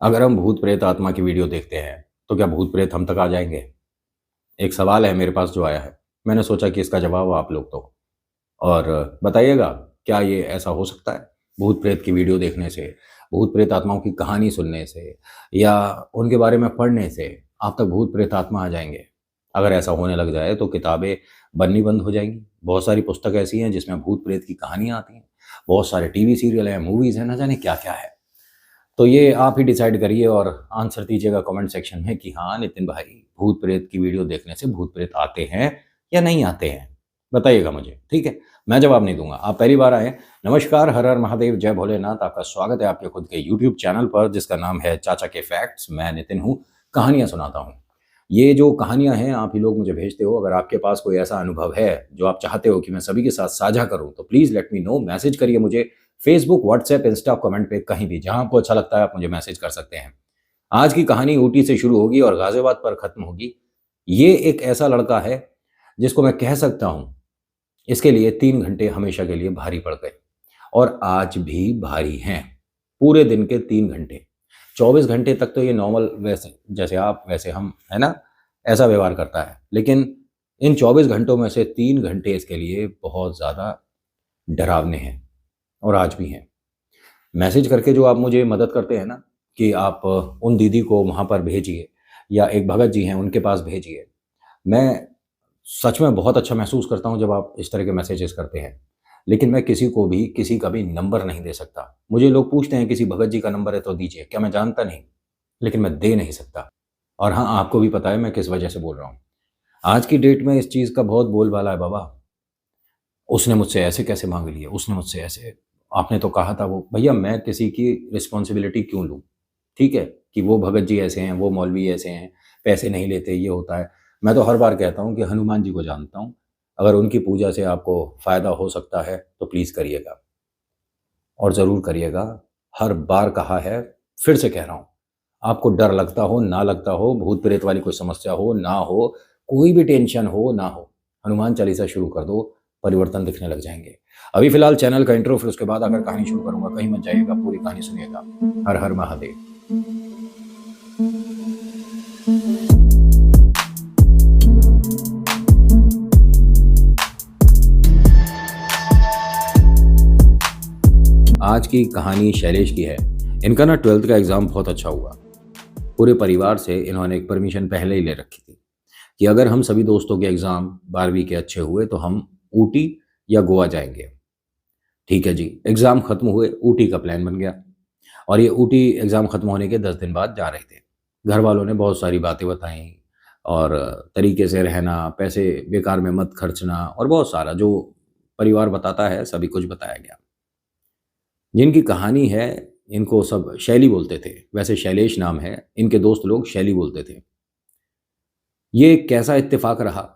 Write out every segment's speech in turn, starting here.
अगर हम भूत प्रेत आत्मा की वीडियो देखते हैं तो क्या भूत प्रेत हम तक आ जाएंगे? एक सवाल है मेरे पास जो आया है। मैंने सोचा कि इसका जवाब आप लोग दो और बताइएगा, क्या ये ऐसा हो सकता है? भूत प्रेत की वीडियो देखने से, भूत प्रेत आत्माओं की कहानी सुनने से या उनके बारे में पढ़ने से आप तक भूत प्रेत आत्मा आ जाएंगे? अगर ऐसा होने लग जाए तो किताबें बननी बंद हो जाएंगी। बहुत सारी पुस्तक ऐसी हैं जिसमें भूत प्रेत की कहानियां आती हैं। बहुत सारे टीवी सीरियल हैं, मूवीज हैं, ना जाने क्या क्या है। तो ये आप ही डिसाइड करिए और आंसर दीजिएगा कमेंट सेक्शन में कि हाँ नितिन भाई, भूत प्रेत की वीडियो देखने से भूत प्रेत आते हैं या नहीं आते हैं? बताइएगा मुझे, ठीक है? मैं जवाब नहीं दूंगा। आप पहली बार आए, नमस्कार, हर हर महादेव, जय भोलेनाथ। आपका स्वागत है आपके खुद के यूट्यूब चैनल पर जिसका नाम है चाचा के फैक्ट्स। मैं नितिन हूँ, कहानियाँ सुनाता हूँ। ये जो कहानियाँ हैं आप ही लोग मुझे भेजते हो। अगर आपके पास कोई ऐसा अनुभव है जो आप चाहते हो कि मैं सभी के साथ साझा करूँ तो please let me know. Message करिए मुझे फेसबुक, व्हाट्सएप, इंस्टा, कमेंट पे, कहीं भी जहां आपको अच्छा लगता है आप मुझे मैसेज कर सकते हैं। आज की कहानी ऊटी से शुरू होगी और गाजियाबाद पर खत्म होगी। ये एक ऐसा लड़का है जिसको मैं कह सकता हूं इसके लिए 3 घंटे हमेशा के लिए भारी पड़ गए और आज भी भारी हैं। पूरे दिन के 3 घंटे, 24 घंटे तक तो ये नॉर्मल, वैसे जैसे आप वैसे हम, है ना, ऐसा व्यवहार करता है। लेकिन इन 24 घंटों में से 3 घंटे इसके लिए बहुत ज़्यादा डरावने हैं और आज भी हैं। मैसेज करके जो आप मुझे मदद करते हैं ना कि आप उन दीदी को वहाँ पर भेजिए या एक भगत जी हैं उनके पास भेजिए, मैं सच में बहुत अच्छा महसूस करता हूँ जब आप इस तरह के मैसेजेस करते हैं। लेकिन मैं किसी को भी किसी का भी नंबर नहीं दे सकता। मुझे लोग पूछते हैं किसी भगत जी का नंबर है तो दीजिए, क्या मैं जानता नहीं? लेकिन मैं दे नहीं सकता। और हाँ, आपको भी पता है मैं किस वजह से बोल रहा हूँ। आज की डेट में इस चीज़ का बहुत बोलबाला है बाबा। उसने मुझसे ऐसे कैसे मांग लिए, उसने मुझसे ऐसे, आपने तो कहा था वो। भैया मैं किसी की रिस्पॉन्सिबिलिटी क्यों लूँ? ठीक है कि वो भगत जी ऐसे हैं, वो मौलवी ऐसे हैं, पैसे नहीं लेते, ये होता है। मैं तो हर बार कहता हूँ कि हनुमान जी को जानता हूँ। अगर उनकी पूजा से आपको फ़ायदा हो सकता है तो प्लीज़ करिएगा और ज़रूर करिएगा। हर बार कहा है, फिर से कह रहा हूँ, आपको डर लगता हो, ना लगता हो, भूत प्रेत वाली कोई समस्या हो, ना हो, कोई भी टेंशन हो, ना हो, हनुमान चालीसा शुरू कर दो, परिवर्तन दिखने लग जाएँगे। अभी फ़िलहाल चैनल का इंट्रो, फिर उसके बाद आकर कहानी शुरू करूँगा। कहीं मत जाइएगा, पूरी कहानी सुनिएगा। हर हर महादेव। आज की कहानी शैलेश की है। इनका ना 12th का एग्ज़ाम बहुत अच्छा हुआ। पूरे परिवार से इन्होंने एक परमिशन पहले ही ले रखी थी कि अगर हम सभी दोस्तों के एग्ज़ाम 12वीं के अच्छे हुए तो हम ऊटी या गोवा जाएंगे। ठीक है जी, एग्ज़ाम खत्म हुए, ऊटी का प्लान बन गया और ये ऊटी एग्ज़ाम खत्म होने के 10 दिन बाद जा रहे थे। घर वालों ने बहुत सारी बातें बताई और तरीके से रहना, पैसे बेकार में मत खर्चना और बहुत सारा जो परिवार बताता है सभी कुछ बताया गया। जिनकी कहानी है इनको सब शैली बोलते थे, वैसे शैलेश नाम है, इनके दोस्त लोग शैली बोलते थे। ये कैसा इत्तेफाक रहा,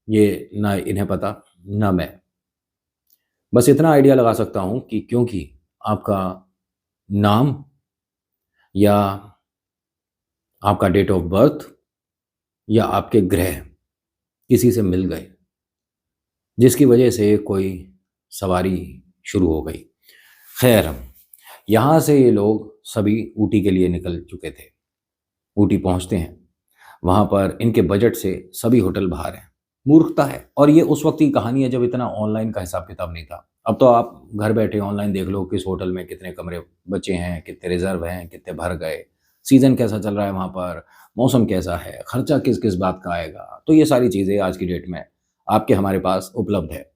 ये ना इन्हें पता, ना मैं। बस इतना आइडिया लगा सकता हूँ कि क्योंकि आपका नाम या आपका डेट ऑफ बर्थ या आपके ग्रह किसी से मिल गए, जिसकी वजह से कोई सवारी शुरू हो गई। खैर, यहाँ से ये लोग सभी ऊटी के लिए निकल चुके थे। ऊटी पहुँचते हैं, वहाँ पर इनके बजट से सभी होटल बाहर हैं। मूर्खता है। और ये उस वक्त की कहानी है जब इतना ऑनलाइन का हिसाब किताब नहीं था। अब तो आप घर बैठे ऑनलाइन देख लो किस होटल में कितने कमरे बचे हैं, कितने रिजर्व हैं, कितने भर गए, सीज़न कैसा चल रहा है वहाँ पर, मौसम कैसा है, खर्चा किस किस बात का आएगा। तो ये सारी चीज़ें आज की डेट में आपके हमारे पास उपलब्ध है।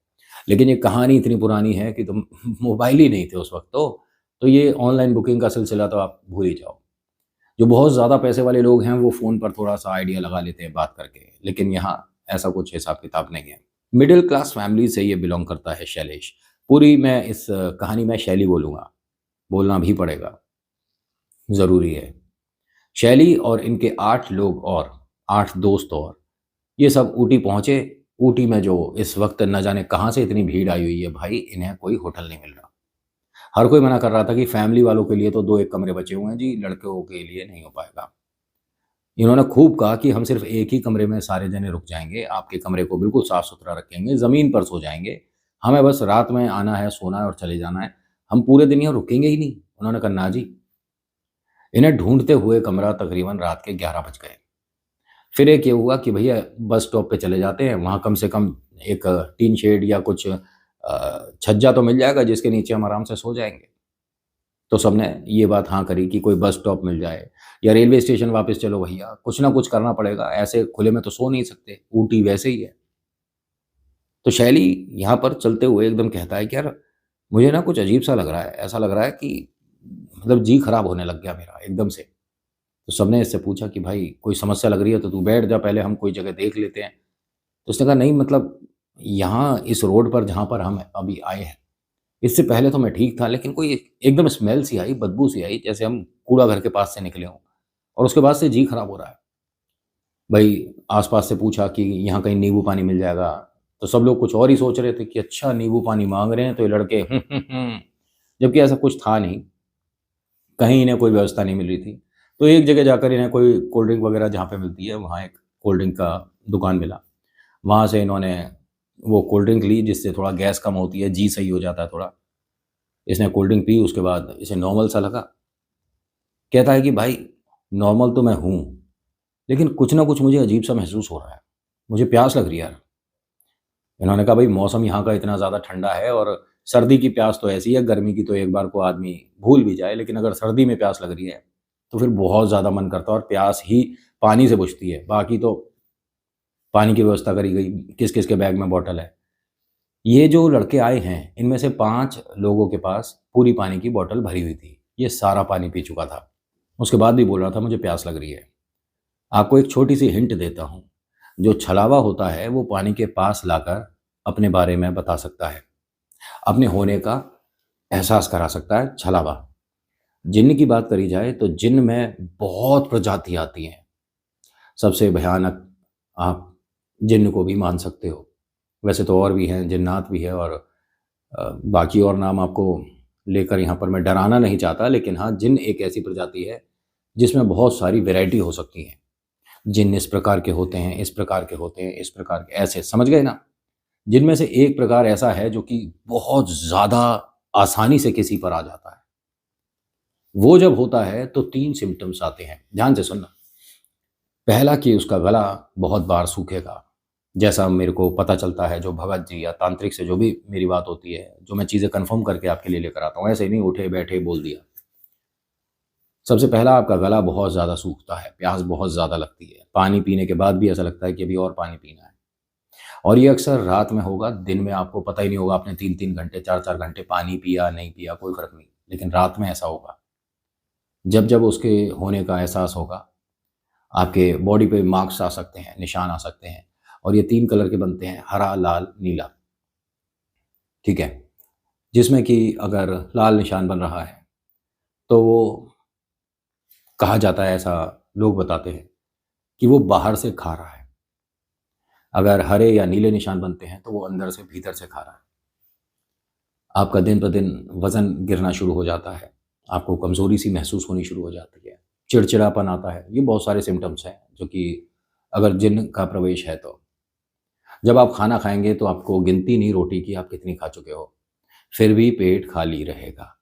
लेकिन ये कहानी इतनी पुरानी है कि तुम मोबाइल ही नहीं थे उस वक्त। तो ये ऑनलाइन बुकिंग का सिलसिला तो आप भूल ही जाओ। जो बहुत ज़्यादा पैसे वाले लोग हैं वो फ़ोन पर थोड़ा-सा आइडिया लगा लेते हैं बात करके, लेकिन यहाँ ऐसा कुछ हिसाब-किताब नहीं है। मिडिल क्लास फैमिली से ये बिलॉन्ग करता है शैलेश। पूरी मैं इस कहानी में शैली बोलूँगा, बोलना भी पड़ेगा, ज़रूरी है। शैली और इनके 8 लोग और 8 दोस्त और ये सब ऊटी पहुँचे। ऊटी में जो इस वक़्त न जाने कहाँ से इतनी भीड़ आई हुई है भाई, इन्हें कोई होटल नहीं मिल रहा। हर कोई मना कर रहा था कि फैमिली वालों के लिए तो 2-1 कमरे बचे हुए हैं जी, लड़कों के लिए नहीं हो पाएगा। इन्होंने खूब कहा कि हम सिर्फ एक ही कमरे में सारे जने रुक जाएँगे, आपके कमरे को बिल्कुल साफ-सुथरा रखेंगे, ज़मीन पर सो जाएँगे। हमें बस रात में आना है, सोना है और चले जाना है। हम पूरे दिन यहाँ रुकेंगे ही नहीं। उन्होंने कहा ना जी, इन्हें ढूंढते हुए कमरा तकरीबन रात के 11 बज गए। फिर एक ये हुआ कि भैया बस स्टॉप पे चले जाते हैं, वहाँ कम से कम एक टीन शेड या कुछ छज्जा तो मिल जाएगा जिसके नीचे हम आराम से सो जाएँगे। तो सबने ये बात हाँ करी कि कोई बस स्टॉप मिल जाए या रेलवे स्टेशन वापस चलो भैया, कुछ ना कुछ करना पड़ेगा, ऐसे खुले में तो सो नहीं सकते, ऊटी वैसे ही है। तो शैली यहाँ पर चलते हुए एकदम कहता है कि यार मुझे ना कुछ अजीब सा लग रहा है, ऐसा लग रहा है कि मतलब जी खराब होने लग गया मेरा एकदम से। तो सबने इससे पूछा कि भाई कोई समस्या लग रही है तो तू बैठ जा, पहले हम कोई जगह देख लेते हैं। तो उसने कहा नहीं मतलब यहाँ इस रोड पर जहाँ पर हम अभी आए हैं, इससे पहले तो मैं ठीक था, लेकिन कोई एकदम स्मेल सी आई, बदबू सी आई, जैसे हम कूड़ा घर के पास से निकले हों, और उसके बाद से जी खराब हो रहा है। भाई आस-पास से पूछा कि यहाँ कहीं नींबू पानी मिल जाएगा, तो सब लोग कुछ और ही सोच रहे थे कि अच्छा नींबू पानी माँग रहे हैं तो ये लड़के जबकि ऐसा कुछ था नहीं, कहीं इन्हें कोई व्यवस्था नहीं मिल रही थी। तो एक जगह जाकर इन्हें कोई कोल्ड ड्रिंक वगैरह जहाँ पे मिलती है, वहाँ एक कोल्ड ड्रिंक का दुकान मिला। वहाँ से इन्होंने वो कोल्ड ड्रिंक ली जिससे थोड़ा गैस कम होती है, जी सही हो जाता है थोड़ा। इसने कोल्ड ड्रिंक पी, उसके बाद इसे नॉर्मल सा लगा। कहता है कि भाई नॉर्मल तो मैं हूँ, लेकिन कुछ ना कुछ मुझे अजीब सा महसूस हो रहा है, मुझे प्यास लग रही है यार। इन्होंने कहा भाई मौसम यहाँ का इतना ज़्यादा ठंडा है और सर्दी की प्यास तो ऐसी है, गर्मी की तो एक बार को आदमी भूल भी जाए, लेकिन अगर सर्दी में प्यास लग रही है तो फिर बहुत ज़्यादा मन करता है, और प्यास ही पानी से बुझती है। बाकी तो पानी की व्यवस्था करी गई, किस किस के बैग में बॉटल है। ये जो लड़के आए हैं इनमें से 5 लोगों के पास पूरी पानी की बॉटल भरी हुई थी, ये सारा पानी पी चुका था। उसके बाद भी बोल रहा था मुझे प्यास लग रही है। आपको एक छोटी सी हिंट देता हूँ, जो छलावा होता है वो पानी के पास लाकर अपने बारे में बता सकता है, अपने होने का एहसास करा सकता है छलावा। जिन्न की बात करी जाए तो जिन्न में बहुत प्रजाति आती हैं। सबसे भयानक आप जिन्न को भी मान सकते हो, वैसे तो और भी हैं, जिन्नात भी है, और बाकी और नाम आपको लेकर यहाँ पर मैं डराना नहीं चाहता, लेकिन हाँ जिन्न एक ऐसी प्रजाति है जिसमें बहुत सारी वैरायटी हो सकती है। जिन्न इस प्रकार के होते हैं, इस प्रकार के होते हैं, इस प्रकार के, ऐसे समझ गए ना। जिनमें से एक प्रकार ऐसा है जो कि बहुत ज़्यादा आसानी से किसी पर आ जाता है। वो जब होता है तो 3 सिम्पटम्स आते हैं, ध्यान से सुनना। पहला कि उसका गला बहुत बार सूखेगा, जैसा मेरे को पता चलता है, जो भगत जी या तांत्रिक से जो भी मेरी बात होती है, जो मैं चीज़ें कन्फर्म करके आपके लिए लेकर आता हूँ, ऐसे ही नहीं उठे बैठे बोल दिया। सबसे पहला आपका गला बहुत ज़्यादा सूखता है, प्यास बहुत ज़्यादा लगती है, पानी पीने के बाद भी ऐसा लगता है कि अभी और पानी पीना है। और ये अक्सर रात में होगा, दिन में आपको पता ही नहीं होगा आपने 3-3 घंटे, 4-4 घंटे पानी पिया, नहीं पिया, कोई फ़र्क नहीं, लेकिन रात में ऐसा होगा। जब जब उसके होने का एहसास होगा, आपके बॉडी पे मार्क्स आ सकते हैं, निशान आ सकते हैं, और ये 3 कलर के बनते हैं, हरा, लाल, नीला, ठीक है? जिसमें कि अगर लाल निशान बन रहा है, तो वो कहा जाता है, ऐसा लोग बताते हैं, कि वो बाहर से खा रहा है। अगर हरे या नीले निशान बनते हैं, तो वो अंदर से भीतर से खा रहा है। आपका दिन ब दिन वज़न गिरना शुरू हो जाता है, आपको कमज़ोरी सी महसूस होनी शुरू हो जाती है, चिड़चिड़ापन आता है। ये बहुत सारे सिम्पटम्स हैं जो कि अगर जिन्न का प्रवेश है तो। जब आप खाना खाएँगे तो आपको गिनती नहीं रोटी की आप कितनी खा चुके हो, फिर भी पेट खाली रहेगा,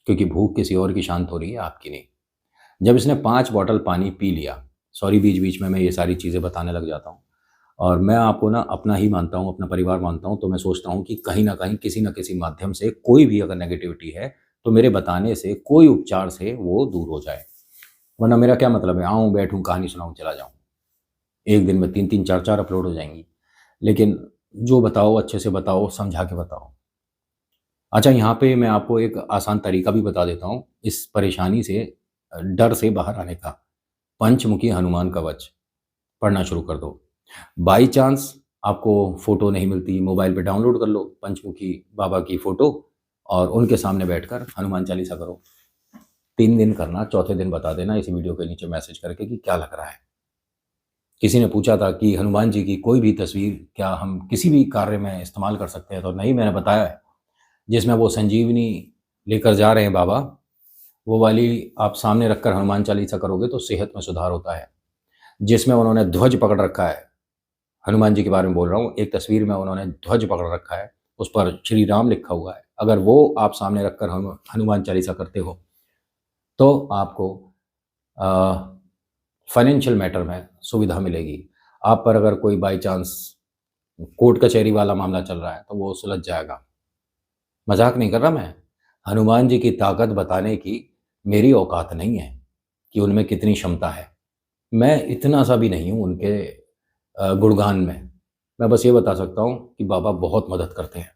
क्योंकि भूख किसी और की शांत हो रही है, आपकी नहीं। जब इसने 5 बॉटल पानी पी लिया, सॉरी बीच-बीच में मैं ये सारी चीज़ें बताने लग जाता हूँ, और मैं आपको ना अपना ही मानता हूँ, अपना परिवार मानता हूँ, तो मैं सोचता हूँ कि कहीं न कहीं, किसी न किसी माध्यम से कोई भी अगर नेगेटिविटी है, तो मेरे बताने से, कोई उपचार से वो दूर हो जाए। वरना मेरा क्या मतलब है, आऊँ, बैठूँ, कहानी सुनाऊँ, चला जाऊँ। एक दिन में 3-3 4-4 अपलोड हो जाएँगी। लेकिन जो बताओ अच्छे से बताओ, समझा के बताओ। अच्छा, यहाँ पे मैं आपको एक आसान तरीका भी बता देता हूँ, इस परेशानी से डर से बाहर आने का। पंचमुखी हनुमान कवच पढ़ना शुरू कर दो। बाई चांस आपको फ़ोटो नहीं मिलती, मोबाइल पे डाउनलोड कर लो पंचमुखी बाबा की फ़ोटो, और उनके सामने बैठकर हनुमान चालीसा करो। 3 दिन करना, चौथे दिन बता देना इसी वीडियो के नीचे मैसेज करके कि क्या लग रहा है। किसी ने पूछा था कि हनुमान जी की कोई भी तस्वीर क्या हम किसी भी कार्य में इस्तेमाल कर सकते हैं? तो नहीं, मैंने बताया है, जिसमें वो संजीवनी लेकर जा रहे हैं बाबा, वो वाली आप सामने रखकर हनुमान चालीसा करोगे तो सेहत में सुधार होता है। जिसमें उन्होंने ध्वज पकड़ रखा है, हनुमान जी के बारे में बोल रहा हूँ, एक तस्वीर में उन्होंने ध्वज पकड़ रखा है, उस पर श्री राम लिखा हुआ है। अगर वो आप सामने रखकर हनुमान चालीसा करते हो, तो आपको फाइनेंशियल मैटर में सुविधा मिलेगी। आप पर अगर कोई बाई चांस कोर्ट कचहरी वाला मामला चल रहा है तो वो सुलझ जाएगा। मजाक नहीं कर रहा मैं। हनुमान जी की ताकत बताने की मेरी औकात नहीं है कि उनमें कितनी क्षमता है। मैं इतना सा भी नहीं हूँ उनके गुणगान में। मैं बस ये बता सकता हूँ कि बाबा बहुत मदद करते हैं।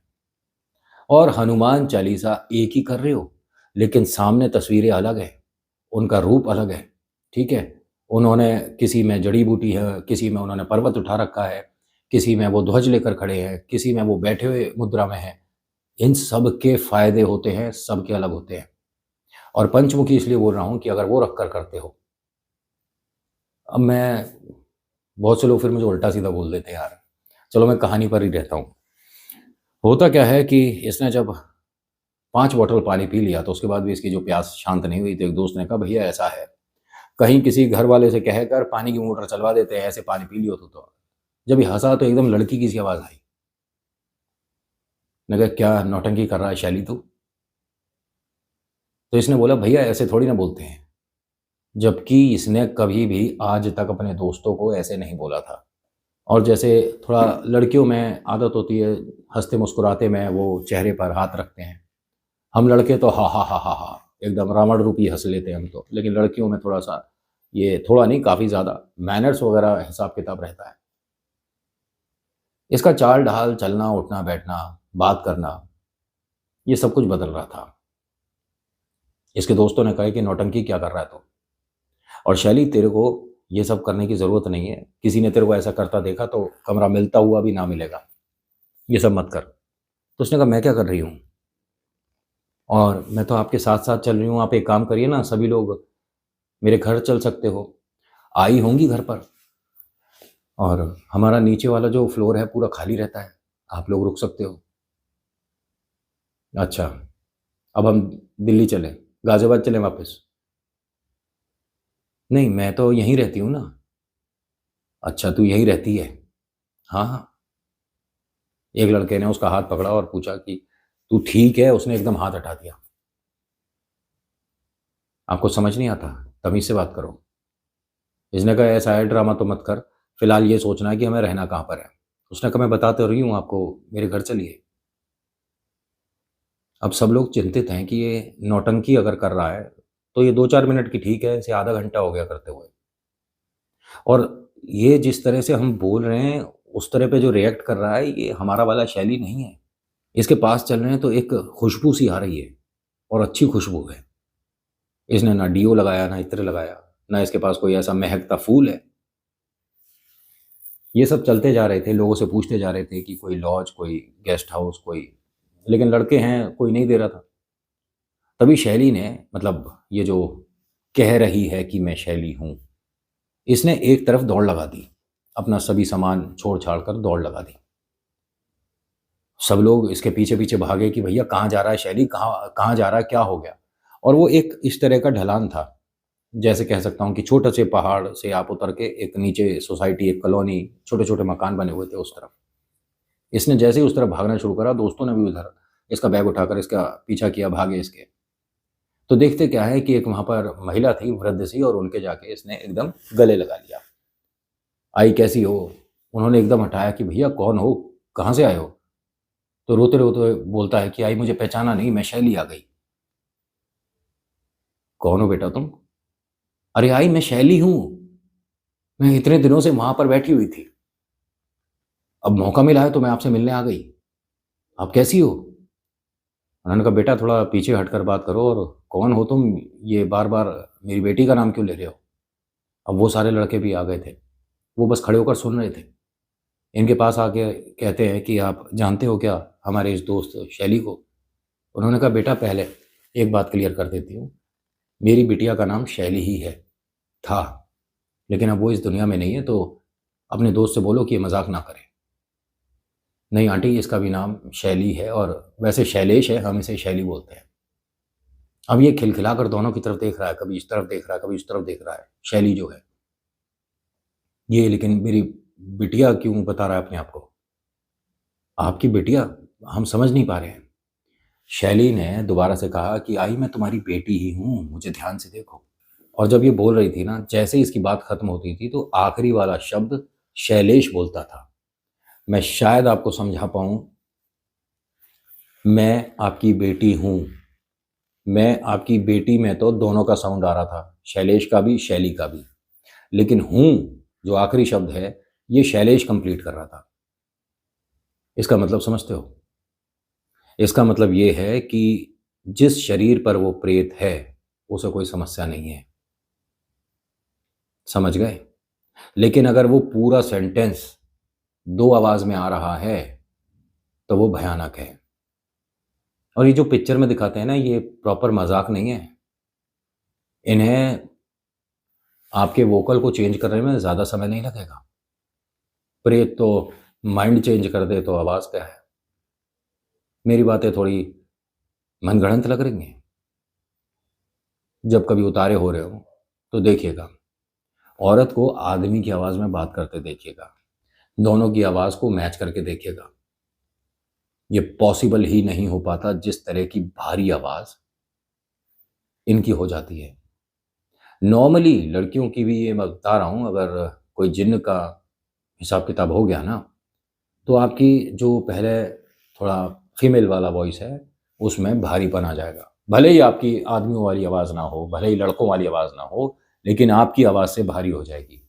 और हनुमान चालीसा एक ही कर रहे हो, लेकिन सामने तस्वीरें अलग है, उनका रूप अलग है। ठीक है, उन्होंने किसी में जड़ी बूटी है, किसी में उन्होंने पर्वत उठा रखा है, किसी में वो ध्वज लेकर खड़े हैं, किसी में वो बैठे हुए मुद्रा में है। इन सब के फायदे होते हैं, सबके अलग होते हैं। और पंचमुखी इसलिए बोल रहा हूँ कि अगर वो रख कर करते हो, अब मैं, बहुत से लोग फिर मुझे उल्टा सीधा बोल देते हैं यार। चलो मैं कहानी पर ही रहता हूँ। होता क्या है कि इसने जब 5 बॉटल पानी पी लिया तो उसके बाद भी इसकी जो प्यास शांत नहीं हुई, तो एक दोस्त ने कहा भैया ऐसा है, कहीं किसी घर वाले से कहकर पानी की मोटर चलवा देते हैं, ऐसे पानी पी लियो तो। जब ये हंसा तो एकदम लड़की की सी आवाज़ आई। मैं कहा क्या नौटंकी कर रहा है शैली तू? तो इसने बोला भैया ऐसे थोड़ी ना बोलते हैं। जबकि इसने कभी भी आज तक अपने दोस्तों को ऐसे नहीं बोला था। और जैसे थोड़ा लड़कियों में आदत होती है, हंसते मुस्कुराते में वो चेहरे पर हाथ रखते हैं। हम लड़के तो हा हा हा हा हा एकदम रावण रूपी हंस लेते हैं हम तो, लेकिन लड़कियों में थोड़ा सा, ये थोड़ा नहीं काफ़ी ज़्यादा मैनर्स वगैरह हिसाब किताब रहता है। इसका चाल ढाल, चलना उठना बैठना, बात करना, ये सब कुछ बदल रहा था। इसके दोस्तों ने कहा कि नौटंकी क्या कर रहा है तो, और शैली तेरे को ये सब करने की ज़रूरत नहीं है। किसी ने तेरे को ऐसा करता देखा तो कमरा मिलता हुआ भी ना मिलेगा, ये सब मत कर। तो उसने कहा मैं क्या कर रही हूँ, और मैं तो आपके साथ साथ चल रही हूँ। आप एक काम करिए ना, सभी लोग मेरे घर चल सकते हो, आई होंगी घर पर, और हमारा नीचे वाला जो फ्लोर है पूरा खाली रहता है, आप लोग रुक सकते हो। अच्छा, अब हम दिल्ली चलें, गाजियाबाद चलें वापस? नहीं मैं तो यहीं रहती हूँ ना। अच्छा तू यहीं रहती है? हाँ हाँ। एक लड़के ने उसका हाथ पकड़ा और पूछा कि तू ठीक है? उसने एकदम हाथ हटा दिया। आपको समझ नहीं आता? तमीज़ से बात करो। इसने कहा ऐसा है ड्रामा तो मत कर, फिलहाल ये सोचना है कि हमें रहना कहाँ पर है। उसने कहा मैं बता तो रही हूँ आपको, मेरे घर चलिए। अब सब लोग चिंतित हैं कि ये नौटंकी अगर कर रहा है तो ये 2-4 मिनट की ठीक है, इसे आधा घंटा हो गया करते हुए। और ये जिस तरह से हम बोल रहे हैं, उस तरह पे जो रिएक्ट कर रहा है, ये हमारा वाला शैली नहीं है। इसके पास चल रहे हैं तो एक खुशबू सी आ रही है, और अच्छी खुशबू है। इसने ना डीओ लगाया, ना इत्र लगाया, ना इसके पास कोई ऐसा महकता फूल है। ये सब चलते जा रहे थे, लोगों से पूछते जा रहे थे कि कोई लॉज, कोई गेस्ट हाउस, कोई, लेकिन लड़के हैं कोई नहीं दे रहा था। तभी शैली ने, मतलब ये जो कह रही है कि मैं शैली हूँ, इसने एक तरफ दौड़ लगा दी, अपना सभी सामान छोड़ छाड़ कर दौड़ लगा दी। सब लोग इसके पीछे पीछे भागे कि भैया कहाँ जा रहा है शैली, कहाँ कहाँ जा रहा है, क्या हो गया। और वो एक इस तरह का ढलान था, जैसे कह सकता हूँ कि छोटे से पहाड़ से आप उतर के एक नीचे सोसाइटी, एक कॉलोनी, छोटे छोटे मकान बने हुए थे उस तरफ। इसने जैसे ही उस तरफ भागना शुरू करा, दोस्तों ने भी उधर इसका बैग उठाकर इसका पीछा किया, भागे इसके। तो देखते क्या है कि एक वहाँ पर महिला थी, वृद्ध सी, और उनके जाके इसने एकदम गले लगा लिया। आई कैसी हो? उन्होंने एकदम हटाया कि भैया कौन हो, कहाँ से आए हो? तो रोते रोते बोलता है कि आई मुझे पहचाना नहीं, मैं शैली आ गई। कौन हो बेटा तुम? अरे आई मैं शैली हूँ, मैं इतने दिनों से वहां पर बैठी हुई थी, अब मौका मिला है तो मैं आपसे मिलने आ गई। आप कैसी हो? उन्होंने कहा बेटा थोड़ा पीछे हटकर बात करो, और कौन हो तुम, ये बार बार मेरी बेटी का नाम क्यों ले रहे हो? अब वो सारे लड़के भी आ गए थे, वो बस खड़े होकर सुन रहे थे। इनके पास आके कहते हैं कि आप जानते हो क्या हमारे इस दोस्त शैली को? उन्होंने कहा बेटा पहले एक बात क्लियर कर देती हूँ, मेरी बिटिया का नाम शैली ही है, था, लेकिन अब वो इस दुनिया में नहीं है, तो अपने दोस्त से बोलो कि ये मजाक ना करे। नहीं आंटी, इसका भी नाम शैली है, और वैसे शैलेश है, हम इसे शैली बोलते हैं। अब ये खिलखिलाकर दोनों की तरफ देख रहा है, कभी इस तरफ देख रहा है, कभी इस तरफ देख रहा है, शैली जो है ये। लेकिन मेरी बिटिया क्यों बता रहा है अपने आप को? आपकी बिटिया? हम समझ नहीं पा रहे हैं। शैली ने दोबारा से कहा कि आई मैं तुम्हारी बेटी ही हूँ, मुझे ध्यान से देखो। और जब ये बोल रही थी ना, जैसे ही इसकी बात खत्म होती थी तो आखिरी वाला शब्द शैलेश बोलता था। मैं शायद आपको समझा पाऊं, मैं आपकी बेटी हूं। मैं आपकी बेटी में तो दोनों का साउंड आ रहा था, शैलेश का भी, शैली का भी। लेकिन हूं जो आखिरी शब्द है, ये शैलेश कंप्लीट कर रहा था। इसका मतलब समझते हो? इसका मतलब ये है कि जिस शरीर पर वो प्रेत है उसे कोई समस्या नहीं है। समझ गए? लेकिन अगर वो पूरा सेंटेंस दो आवाज में आ रहा है तो वो भयानक है। और ये जो पिक्चर में दिखाते हैं ना, ये प्रॉपर मजाक नहीं है। इन्हें आपके वोकल को चेंज करने में ज़्यादा समय नहीं लगेगा। प्रेत तो माइंड चेंज कर दे तो आवाज़ क्या है। मेरी बातें थोड़ी मनगढ़ंत लग रही हैं? जब कभी उतारे हो रहे हो तो देखिएगा, औरत को आदमी की आवाज़ में बात करते देखिएगा, दोनों की आवाज़ को मैच करके देखिएगा। ये पॉसिबल ही नहीं हो पाता जिस तरह की भारी आवाज़ इनकी हो जाती है। नॉर्मली लड़कियों की भी, ये मैं बता रहा हूँ, अगर कोई जिन्न का हिसाब किताब हो गया ना, तो आपकी जो पहले थोड़ा फीमेल वाला वॉइस है उसमें भारीपन आ जाएगा। भले ही आपकी आदमियों वाली आवाज़ ना हो, भले ही लड़कों वाली आवाज़ ना हो, लेकिन आपकी आवाज़ से भारी हो जाएगी।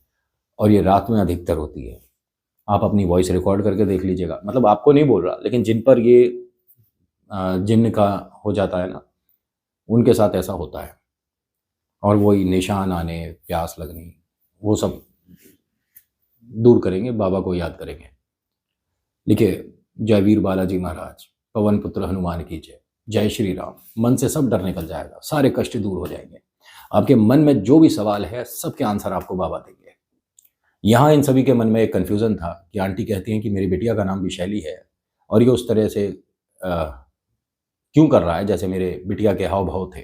और ये रात में अधिकतर होती है। आप अपनी वॉइस रिकॉर्ड करके देख लीजिएगा। मतलब आपको नहीं बोल रहा, लेकिन जिन पर ये जिन्न का हो जाता है ना, उनके साथ ऐसा होता है। और वही निशान आने, प्यास लगनी, वो सब दूर करेंगे, बाबा को याद करेंगे। लिखिए, जय वीर बालाजी महाराज, पवन पुत्र हनुमान की जय, जय श्री राम। मन से सब डर निकल जाएगा, सारे कष्ट दूर हो जाएंगे। आपके मन में जो भी सवाल है सबके आंसर आपको बाबा देंगे। यहाँ इन सभी के मन में एक कन्फ्यूज़न था कि आंटी कहती हैं कि मेरी बिटिया का नाम भी शैली है, और ये उस तरह से क्यों कर रहा है जैसे मेरे बिटिया के हाव भाव थे।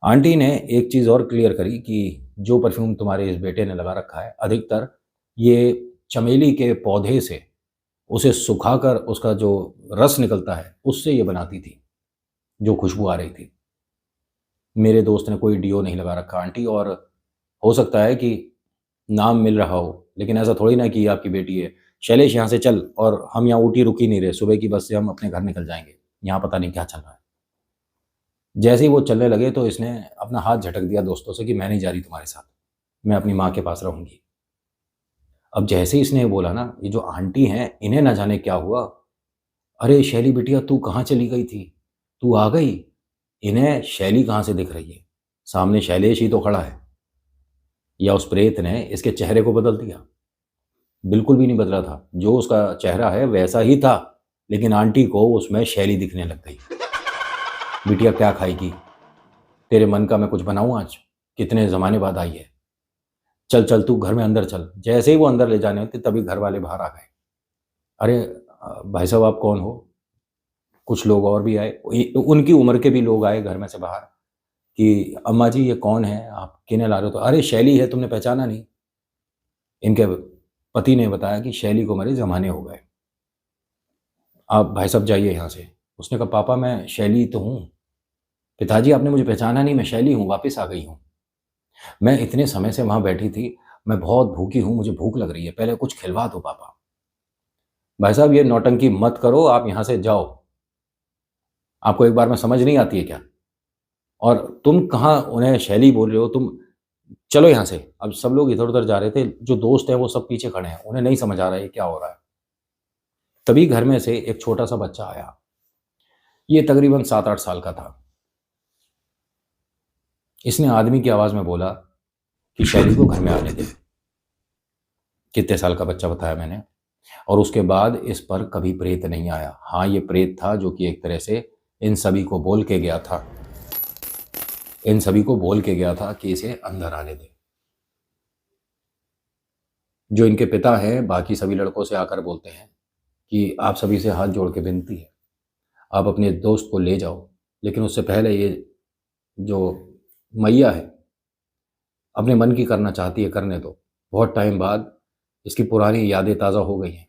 आंटी ने एक चीज़ और क्लियर करी कि जो परफ्यूम तुम्हारे इस बेटे ने लगा रखा है, अधिकतर ये चमेली के पौधे से उसे सुखाकर उसका जो रस निकलता है उससे ये बनाती थी, जो खुशबू आ रही थी। मेरे दोस्त ने कोई डीओ नहीं लगा रखा आंटी, और हो सकता है कि नाम मिल रहा हो, लेकिन ऐसा थोड़ी ना कि ये आपकी बेटी है। शैलेश, यहाँ से चल, और हम यहाँ ऊटी रुक ही नहीं रहे, सुबह की बस से हम अपने घर निकल जाएंगे, यहाँ पता नहीं क्या चल रहा है। जैसे ही वो चलने लगे तो इसने अपना हाथ झटक दिया दोस्तों से कि मैं नहीं जा रही तुम्हारे साथ, मैं अपनी माँ के पास रहूंगी। अब जैसे ही इसने ये बोला ना, ये जो आंटी हैं इन्हें ना जाने क्या हुआ। अरे शैली बिटिया, तू कहाँ चली गई थी, तू आ गई। इन्हें शैली कहाँ से दिख रही है, सामने शैलेश ही तो खड़ा है। या उस प्रेत ने इसके चेहरे को बदल दिया? बिल्कुल भी नहीं बदला था, जो उसका चेहरा है वैसा ही था, लेकिन आंटी को उसमें शैली दिखने लग गई। बिटिया क्या खाएगी, तेरे मन का मैं कुछ बनाऊं आज, कितने ज़माने बाद आई है, चल चल तू घर में अंदर चल। जैसे ही वो अंदर ले जाने होते तभी घर वाले बाहर आ गए। अरे भाई साहब, आप कौन हो? कुछ लोग और भी आए, उनकी उम्र के भी लोग आए घर में से बाहर, कि अम्मा जी ये कौन है, आप किन्हें ला रहे हो? तो अरे शैली है, तुमने पहचाना नहीं? इनके पति ने बताया कि शैली को मरे ज़माने हो गए, आप भाई साहब जाइए यहाँ से। उसने कहा पापा मैं शैली तो हूँ। पिताजी आपने मुझे पहचाना नहीं, मैं शैली हूँ, वापस आ गई हूँ। मैं इतने समय से वहाँ बैठी थी, मैं बहुत भूखी हूँ, मुझे भूख लग रही है, पहले कुछ खिलवा दो पापा। भाई साहब ये नौटंकी मत करो, आप यहाँ से जाओ। आपको एक बार में समझ नहीं आती है क्या? और तुम कहाँ उन्हें शैली बोल रहे हो? तुम चलो यहाँ से। अब सब लोग इधर उधर जा रहे थे, जो दोस्त हैं वो सब पीछे खड़े हैं, उन्हें नहीं समझ आ रहा है क्या हो रहा है। तभी घर में से एक छोटा सा बच्चा आया, ये तकरीबन 7-8 साल का था। इसने आदमी की आवाज़ में बोला कि शैली को घर में आने दे। कितने साल का बच्चा बताया मैंने। और उसके बाद इस पर कभी प्रेत नहीं आया। हाँ, ये प्रेत था जो कि एक तरह से इन सभी को बोल के गया था, इन सभी को बोल के गया था कि इसे अंदर आने दे। जो इनके पिता हैं बाकी सभी लड़कों से आकर बोलते हैं कि आप सभी से हाथ जोड़ के विनती है, आप अपने दोस्त को ले जाओ, लेकिन उससे पहले ये जो मैया है अपने मन की करना चाहती है, करने दो। बहुत टाइम बाद इसकी पुरानी यादें ताज़ा हो गई हैं।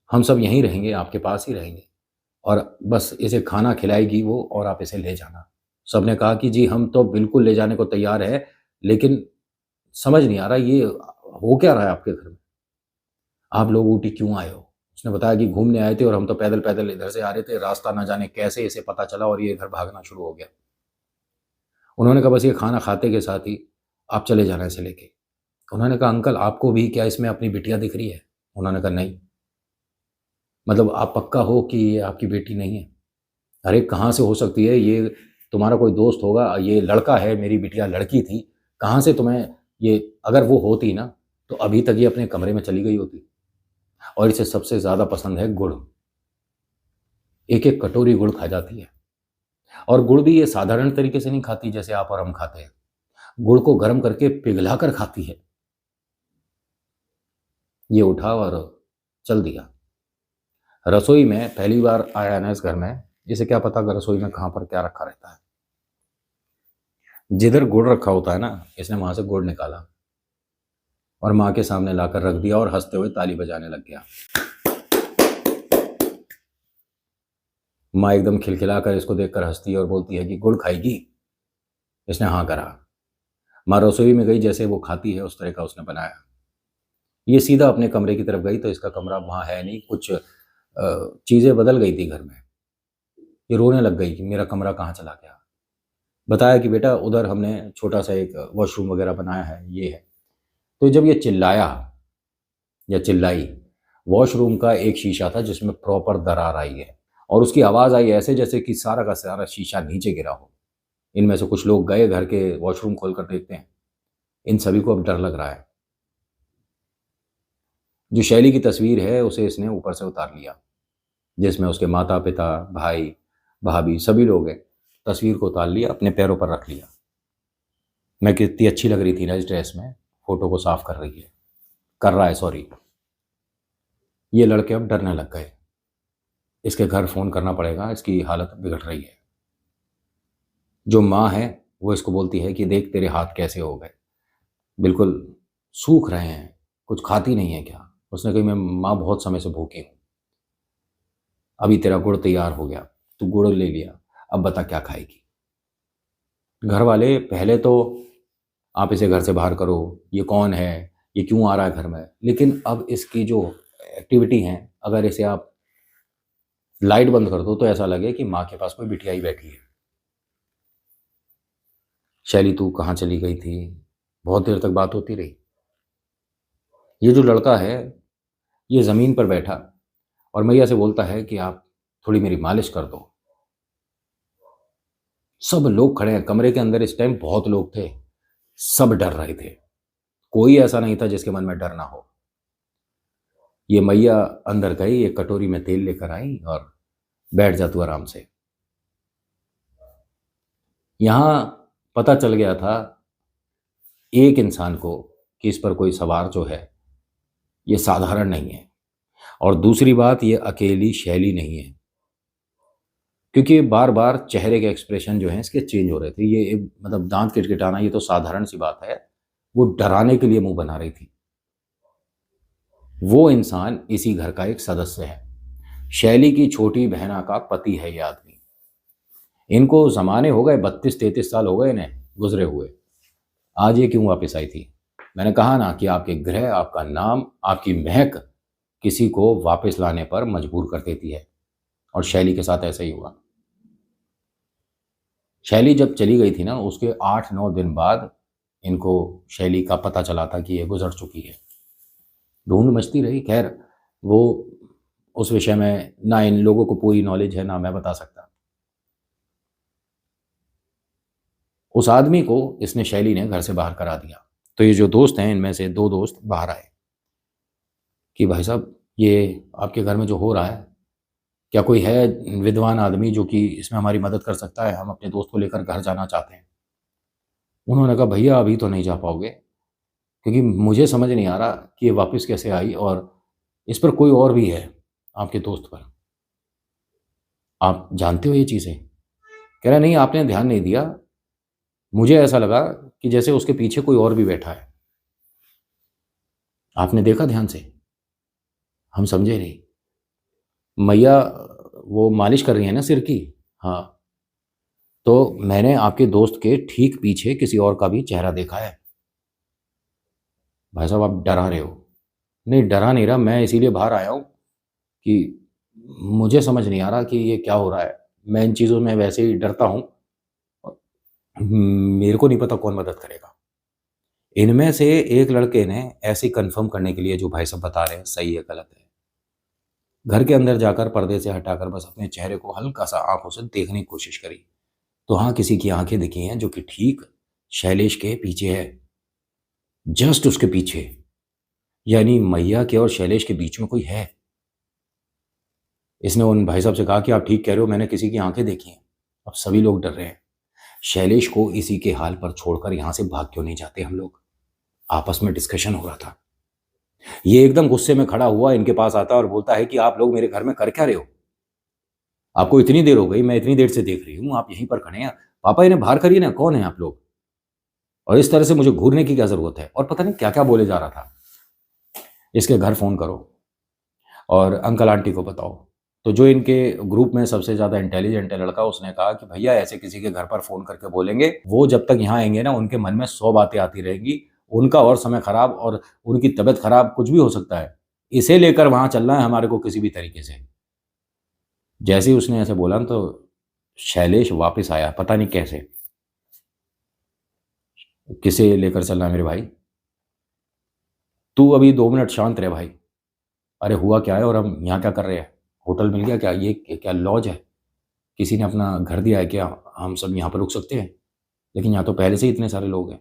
हम सब यहीं रहेंगे, आपके पास ही रहेंगे, और बस इसे खाना खिलाएगी वो, और आप इसे ले जाना। सब ने कहा कि जी हम तो बिल्कुल ले जाने को तैयार है, लेकिन समझ नहीं आ रहा ये हो क्या रहा है आपके घर में, आप लोग ऊटी क्यों आए हो। उसने बताया कि घूमने आए थे और हम तो पैदल पैदल इधर से आ रहे थे, रास्ता ना जाने कैसे इसे पता चला और ये इधर भागना शुरू हो गया। उन्होंने कहा बस ये खाना खाते के साथ ही आप चले जाना इसे लेके। उन्होंने कहा अंकल आपको भी क्या इसमें अपनी बिटिया दिख रही है। उन्होंने कहा नहीं, मतलब आप पक्का हो कि ये आपकी बेटी नहीं है। अरे कहाँ से हो सकती है, ये तुम्हारा कोई दोस्त होगा, ये लड़का है, मेरी बिटिया लड़की थी, कहाँ से तुम्हें ये, अगर वो होती ना तो अभी तक ये अपने कमरे में चली गई होती। और इसे सबसे ज़्यादा पसंद है गुड़, एक एक कटोरी गुड़ खा जाती है। और गुड़ भी ये साधारण तरीके से नहीं खाती जैसे आप और हम खाते हैं, गुड़ को गर्म करके पिघला कर खाती है। ये उठा और चल दिया। रसोई में पहली बार आया ना इस घर में, इसे क्या पता कि रसोई में कहाँ पर क्या रखा रहता है। जिधर गुड़ रखा होता है ना, इसने वहां से गुड़ निकाला और माँ के सामने लाकर रख दिया और हंसते हुए ताली बजाने लग गया। माँ एकदम खिलखिलाकर इसको देखकर हंसती है और बोलती है कि गुड़ खाएगी। इसने हाँ करा। माँ रसोई में गई, जैसे वो खाती है उस तरह का उसने बनाया। ये सीधा अपने कमरे की तरफ गई तो इसका कमरा वहाँ है नहीं, कुछ चीज़ें बदल गई थी घर में। ये रोने लग गई कि मेरा कमरा कहाँ चला गया। बताया कि बेटा उधर हमने छोटा सा एक वॉशरूम वगैरह बनाया है, ये है। तो जब ये चिल्लाया या चिल्लाई, वॉशरूम का एक शीशा था जिसमें प्रॉपर दरार आई है और उसकी आवाज़ आई ऐसे जैसे कि सारा का सारा शीशा नीचे गिरा हो। इनमें से कुछ लोग गए घर के वॉशरूम खोल कर देखते हैं। इन सभी को अब डर लग रहा है। जो शैली की तस्वीर है उसे इसने ऊपर से उतार लिया, जिसमें उसके माता पिता भाई भाभी सभी लोग हैं। तस्वीर को उतार लिया, अपने पैरों पर रख लिया। मैं कितनी अच्छी लग रही थी ना इस ड्रेस में, फोटो को साफ कर रही है, कर रहा है सॉरी। ये लड़के अब डरने लग गए, इसके घर फ़ोन करना पड़ेगा, इसकी हालत बिगड़ रही है। जो माँ है वो इसको बोलती है कि देख तेरे हाथ कैसे हो गए, बिल्कुल सूख रहे हैं, कुछ खाती नहीं है क्या। उसने कही मैं माँ बहुत समय से भूखी हूँ, अभी तेरा गुड़ तैयार हो गया, तू गुड़ ले लिया, अब बता क्या खाएगी। घर वाले पहले तो आप इसे घर से बाहर करो, ये कौन है, ये क्यों आ रहा है घर में, लेकिन अब इसकी जो एक्टिविटी हैं, अगर इसे आप लाइट बंद कर दो तो ऐसा लगे कि माँ के पास कोई बिटिया ही बैठी है। शैली तू कहाँ चली गई थी, बहुत देर तक बात होती रही। ये जो लड़का है ये ज़मीन पर बैठा और मैया से बोलता है कि आप थोड़ी मेरी मालिश कर दो। सब लोग खड़े हैं कमरे के अंदर, इस टाइम बहुत लोग थे, सब डर रहे थे, कोई ऐसा नहीं था जिसके मन में डर ना हो। ये मैया अंदर गई, एक कटोरी में तेल लेकर आई और बैठ जा तू आराम से। यहां पता चल गया था एक इंसान को कि इस पर कोई सवार जो है ये साधारण नहीं है। और दूसरी बात, ये अकेली शैली नहीं है, क्योंकि बार बार चेहरे के एक्सप्रेशन जो हैं इसके चेंज हो रहे थे। ये मतलब दांत किटकिटाना ये तो साधारण सी बात है, वो डराने के लिए मुंह बना रही थी। वो इंसान इसी घर का एक सदस्य है, शैली की छोटी बहना का पति है ये आदमी। इनको जमाने हो गए, 32-33 साल हो गए इन्हें गुजरे हुए। आज ये क्यों वापस आई थी। मैंने कहा ना कि आपके ग्रह, आपका नाम, आपकी महक किसी को वापस लाने पर मजबूर कर देती है, और शैली के साथ ऐसा ही हुआ। शैली जब चली गई थी ना, उसके 8-9 दिन बाद इनको शैली का पता चला था कि ये गुजर चुकी है। ढूंढ मचती रही। खैर वो उस विषय में ना इन लोगों को पूरी नॉलेज है ना मैं बता सकता। उस आदमी को इसने शैली ने घर से बाहर करा दिया। तो ये जो दोस्त हैं इनमें से 2 दोस्त बाहर आए कि भाई साहब ये आपके घर में जो हो रहा है, क्या कोई है विद्वान आदमी जो कि इसमें हमारी मदद कर सकता है, हम अपने दोस्त को लेकर घर जाना चाहते हैं। उन्होंने कहा भैया अभी तो नहीं जा पाओगे, क्योंकि मुझे समझ नहीं आ रहा कि ये वापस कैसे आई, और इस पर कोई और भी है आपके दोस्त पर, आप जानते हो ये चीज़ें। कह रहा नहीं आपने ध्यान नहीं दिया, मुझे ऐसा लगा कि जैसे उसके पीछे कोई और भी बैठा है, आपने देखा ध्यान से, हम समझे नहीं। मैया वो मालिश कर रही है ना सिर की, हाँ तो मैंने आपके दोस्त के ठीक पीछे किसी और का भी चेहरा देखा है। भाई साहब आप डरा रहे हो। नहीं डरा नहीं रहा, मैं इसीलिए बाहर आया हूँ कि मुझे समझ नहीं आ रहा कि ये क्या हो रहा है। मैं इन चीज़ों में वैसे ही डरता हूँ। मेरे को नहीं पता कौन मदद करेगा। इनमें से एक लड़के ने ऐसे कंफर्म करने के लिए जो भाई साहब बता रहे हैं सही है गलत है, घर के अंदर जाकर पर्दे से हटाकर बस अपने चेहरे को हल्का सा आंखों से देखने की कोशिश करी। तो हाँ, किसी की आंखें दिखी हैं जो कि ठीक शैलेश के पीछे है, जस्ट उसके पीछे। यानी मैया के और शैलेश के बीच में कोई है। इसने उन भाई साहब से कहा कि आप ठीक कह रहे हो, मैंने किसी की आंखें देखी हैं। अब सभी लोग डर रहे हैं। शैलेश को इसी के हाल पर छोड़कर यहां से भाग क्यों नहीं जाते हम लोग? आपस में डिस्कशन हो रहा था। ये एकदम गुस्से में खड़ा हुआ इनके पास आता और बोलता है कि आप लोग मेरे घर में कर क्या रहे हो? आपको इतनी देर हो गई, मैं इतनी देर से देख रही हूं, आप यहीं पर खड़े हैं। पापा इन्हें बाहर करिए ना, कौन है आप लोग? और इस तरह से मुझे घूरने की क्या जरूरत है? और पता नहीं क्या क्या बोले जा रहा था। इसके घर फोन करो और अंकल आंटी को बताओ। तो जो इनके ग्रुप में सबसे ज़्यादा इंटेलिजेंट है लड़का, उसने कहा कि भैया ऐसे किसी के घर पर फ़ोन करके बोलेंगे, वो जब तक यहाँ आएंगे ना उनके मन में 100 बातें आती रहेंगी। उनका और समय खराब और उनकी तबीयत खराब कुछ भी हो सकता है। इसे लेकर वहाँ चलना है हमारे को किसी भी तरीके से। जैसे ही उसने ऐसे बोला ना, तो शैलेश वापस आया, पता नहीं कैसे। किसे लेकर चलना है मेरे भाई? तू अभी 2 मिनट शांत रहे भाई। अरे हुआ क्या है और हम यहाँ क्या कर रहे हैं? होटल मिल गया क्या? ये क्या लॉज है? किसी ने अपना घर दिया है क्या? हम सब यहाँ पर रुक सकते हैं? लेकिन यहाँ तो पहले से ही इतने सारे लोग हैं।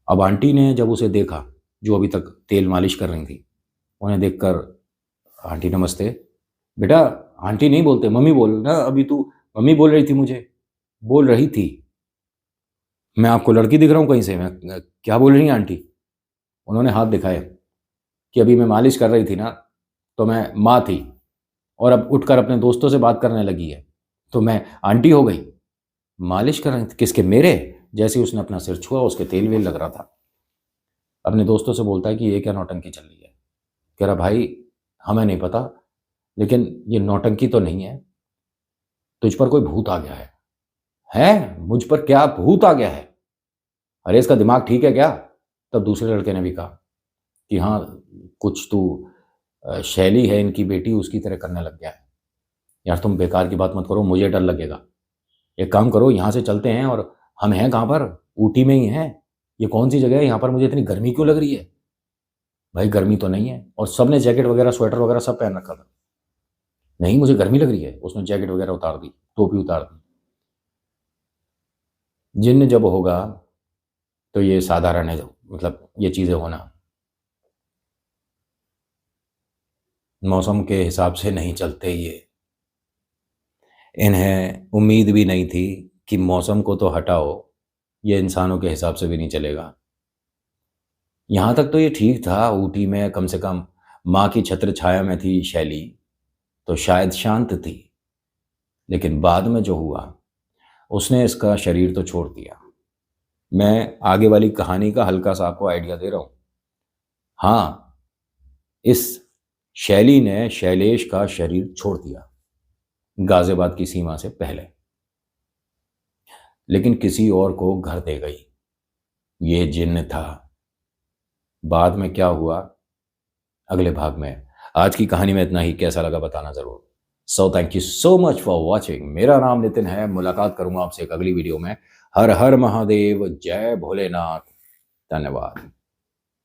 अब आंटी ने जब उसे देखा, जो अभी तक तेल मालिश कर रही थी, उन्हें देखकर, आंटी नमस्ते। बेटा आंटी नहीं बोलते, मम्मी बोल ना। अभी तू मम्मी बोल रही थी, मुझे बोल रही थी। मैं आपको लड़की दिख रहा हूँ कहीं से? मैं क्या बोल रही हैं आंटी? उन्होंने हाथ दिखाए कि अभी मैं मालिश कर रही थी ना, तो मैं माँ थी और अब उठकर अपने दोस्तों से बात करने लगी है, तो मैं आंटी हो गई। मालिश कर रही थी किसके? मेरे। जैसे ही उसने अपना सिर छुआ, उसके तेल वेल लग रहा था। अपने दोस्तों से बोलता है कि ये क्या नौटंकी चल रही है? कह रहा भाई हमें नहीं पता, लेकिन ये नौटंकी तो नहीं है। तुझ पर कोई भूत आ गया है? मुझ पर क्या भूत आ गया है? अरे इसका दिमाग ठीक है क्या? तब दूसरे लड़के ने भी कहा कि हाँ, कुछ तू शैली है इनकी बेटी, उसकी तरह करने लग गया है। यार तुम बेकार की बात मत करो, मुझे डर लगेगा। एक काम करो, यहाँ से चलते हैं। और हम हैं कहाँ पर? ऊटी में ही हैं। ये कौन सी जगह है? यहाँ पर मुझे इतनी गर्मी क्यों लग रही है? भाई गर्मी तो नहीं है। और सबने जैकेट वगैरह स्वेटर वगैरह सब पहन रखा था। नहीं मुझे गर्मी लग रही है। उसने जैकेट वगैरह उतार दी, टोपी उतार दी। जिन्न जब होगा तो ये साधारण है, मतलब ये चीज़ें होना। मौसम के हिसाब से नहीं चलते ये। इन्हें उम्मीद भी नहीं थी कि मौसम को तो हटाओ, ये इंसानों के हिसाब से भी नहीं चलेगा। यहाँ तक तो ये ठीक था, ऊटी में कम से कम माँ की छत्र छाया में थी शैली, तो शायद शांत थी। लेकिन बाद में जो हुआ, उसने इसका शरीर तो छोड़ दिया। मैं आगे वाली कहानी का हल्का सा आपको आइडिया दे रहा हूँ। हाँ, इस शैली ने शैलेश का शरीर छोड़ दिया गाजियाबाद की सीमा से पहले, लेकिन किसी और को घर दे गई। ये जिन्न था। बाद में क्या हुआ अगले भाग में। आज की कहानी में इतना ही। कैसा लगा बताना जरूर। So thank you so much for watching. मेरा नाम नितिन है। मुलाकात करूंगा आपसे एक अगली वीडियो में। हर हर महादेव, जय भोलेनाथ। धन्यवाद।